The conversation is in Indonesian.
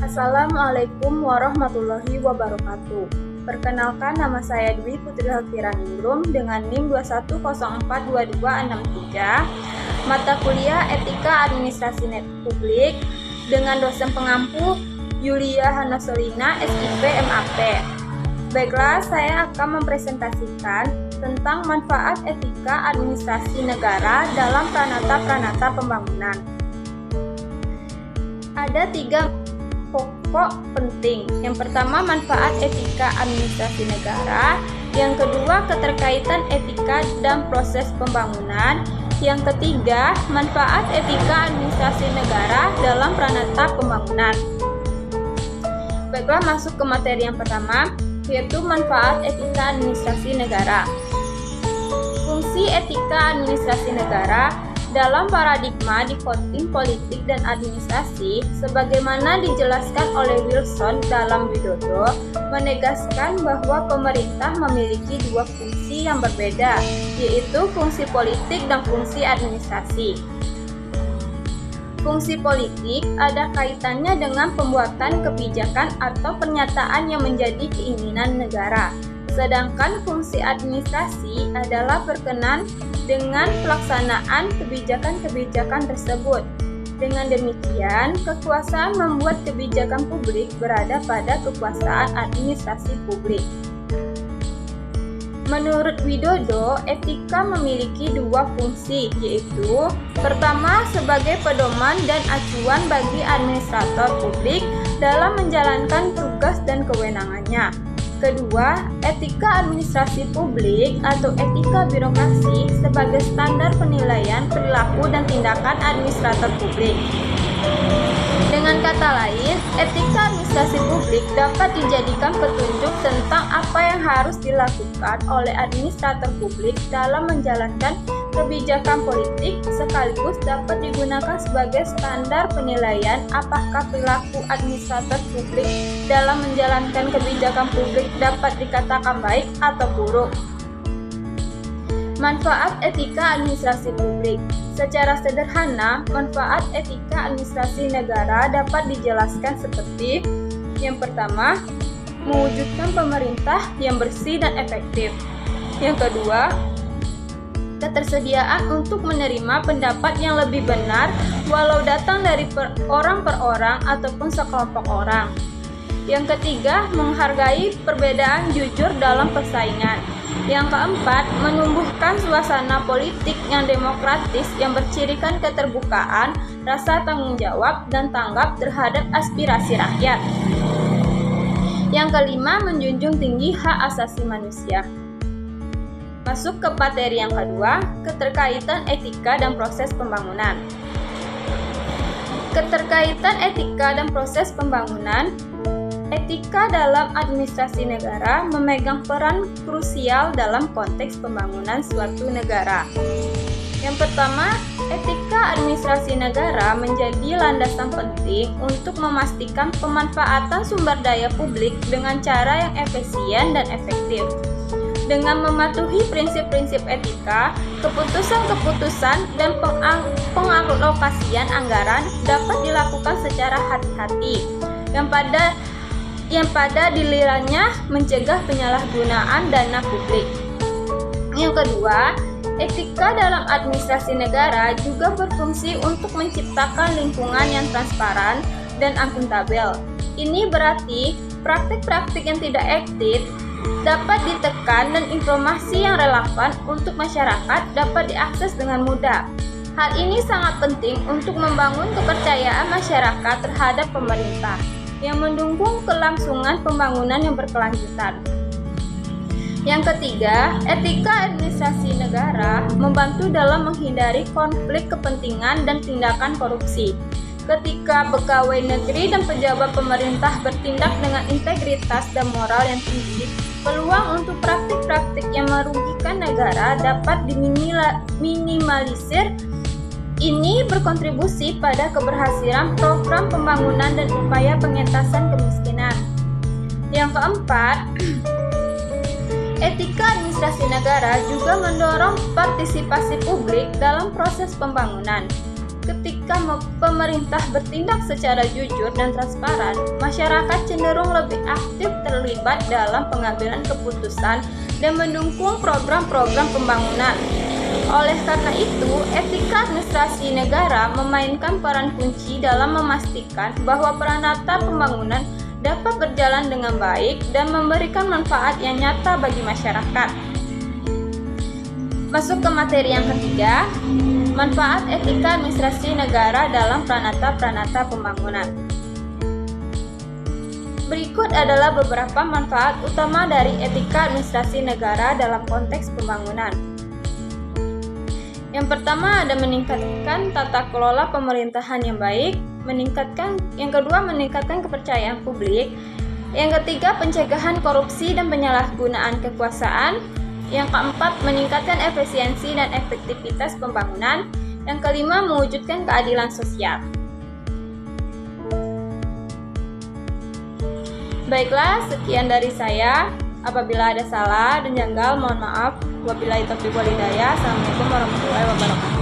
Assalamualaikum warahmatullahi wabarakatuh. Perkenalkan, nama saya Dwi Putri Halfiraningrum dengan NIM 2104223, mata kuliah Etika Administrasi Publik dengan dosen pengampu Yulia Hanasolina, SIP MAP. Baiklah, saya akan mempresentasikan tentang manfaat etika administrasi negara dalam pranata-pranata pembangunan. Ada 3 pokok penting. Yang pertama, manfaat etika administrasi negara. Yang kedua, keterkaitan etika dan proses pembangunan. Yang ketiga, manfaat etika administrasi negara dalam pranata pembangunan. Baiklah, masuk ke materi yang pertama, yaitu manfaat etika administrasi negara. Fungsi etika administrasi negara dalam paradigma dikotim politik dan administrasi, sebagaimana dijelaskan oleh Wilson dalam Widodo, menegaskan bahwa pemerintah memiliki 2 fungsi yang berbeda, yaitu fungsi politik dan fungsi administrasi. Fungsi politik ada kaitannya dengan pembuatan kebijakan atau pernyataan yang menjadi keinginan negara. Sedangkan fungsi administrasi adalah berkenan dengan pelaksanaan kebijakan-kebijakan tersebut. Dengan demikian, kekuasaan membuat kebijakan publik berada pada kekuasaan administrasi publik. Menurut Widodo, etika memiliki 2 fungsi, yaitu pertama, sebagai pedoman dan acuan bagi administrator publik dalam menjalankan tugas dan kewenangannya. Kedua, etika administrasi publik atau etika birokrasi sebagai standar penilaian perilaku dan tindakan administrator publik. Dengan kata lain, etika administrasi publik dapat dijadikan petunjuk tentang apa yang harus dilakukan oleh administrator publik dalam menjalankan kebijakan politik, sekaligus dapat digunakan sebagai standar penilaian apakah perilaku administrator publik dalam menjalankan kebijakan publik dapat dikatakan baik atau buruk. Manfaat etika administrasi publik. Secara sederhana, manfaat etika administrasi negara dapat dijelaskan seperti: yang pertama, mewujudkan pemerintah yang bersih dan efektif. Yang kedua, ketersediaan untuk menerima pendapat yang lebih benar walau datang dari orang per orang ataupun sekelompok orang. Yang ketiga, menghargai perbedaan jujur dalam persaingan. Yang keempat, menumbuhkan suasana politik yang demokratis yang bercirikan keterbukaan, rasa tanggung jawab, dan tanggap terhadap aspirasi rakyat. Yang kelima, menjunjung tinggi hak asasi manusia. Masuk ke materi yang kedua, keterkaitan etika dan proses pembangunan. Keterkaitan etika dan proses pembangunan. Etika dalam administrasi negara memegang peran krusial dalam konteks pembangunan suatu negara. Yang pertama, etika administrasi negara menjadi landasan penting untuk memastikan pemanfaatan sumber daya publik dengan cara yang efisien dan efektif. Dengan mematuhi prinsip-prinsip etika, keputusan-keputusan dan pengalokasian anggaran dapat dilakukan secara hati-hati, yang pada dilirannya mencegah penyalahgunaan dana publik. Yang kedua, etika dalam administrasi negara juga berfungsi untuk menciptakan lingkungan yang transparan dan akuntabel. Ini berarti praktik-praktik yang tidak etis dapat ditekan dan informasi yang relevan untuk masyarakat dapat diakses dengan mudah. Hal ini sangat penting untuk membangun kepercayaan masyarakat terhadap pemerintah, yang mendukung kelangsungan pembangunan yang berkelanjutan. Yang ketiga, etika administrasi negara membantu dalam menghindari konflik kepentingan dan tindakan korupsi. Ketika pegawai negeri dan pejabat pemerintah bertindak dengan integritas dan moral yang tinggi, peluang untuk praktik-praktik yang merugikan negara dapat diminimalisir. Ini berkontribusi pada keberhasilan program pembangunan dan upaya pengentasan kemiskinan. Yang keempat, etika administrasi negara juga mendorong partisipasi publik dalam proses pembangunan. ketika pemerintah bertindak secara jujur dan transparan, masyarakat cenderung lebih aktif terlibat dalam pengambilan keputusan dan mendukung program-program pembangunan. Oleh karena itu, etika administrasi negara memainkan peran kunci dalam memastikan bahwa peranata pembangunan dapat berjalan dengan baik dan memberikan manfaat yang nyata bagi masyarakat. Masuk ke materi yang ketiga, manfaat etika administrasi negara dalam peranata pembangunan. Berikut adalah beberapa manfaat utama dari etika administrasi negara dalam konteks pembangunan. Yang pertama ada meningkatkan tata kelola pemerintahan yang baik, yang kedua meningkatkan kepercayaan publik, yang ketiga pencegahan korupsi dan penyalahgunaan kekuasaan, yang keempat meningkatkan efisiensi dan efektivitas pembangunan, yang kelima mewujudkan keadilan sosial. Baiklah, sekian dari saya. Apabila ada salah dan janggal, mohon maaf. Wabillahi taufiq wal hidayah. Assalamualaikum warahmatullahi wabarakatuh.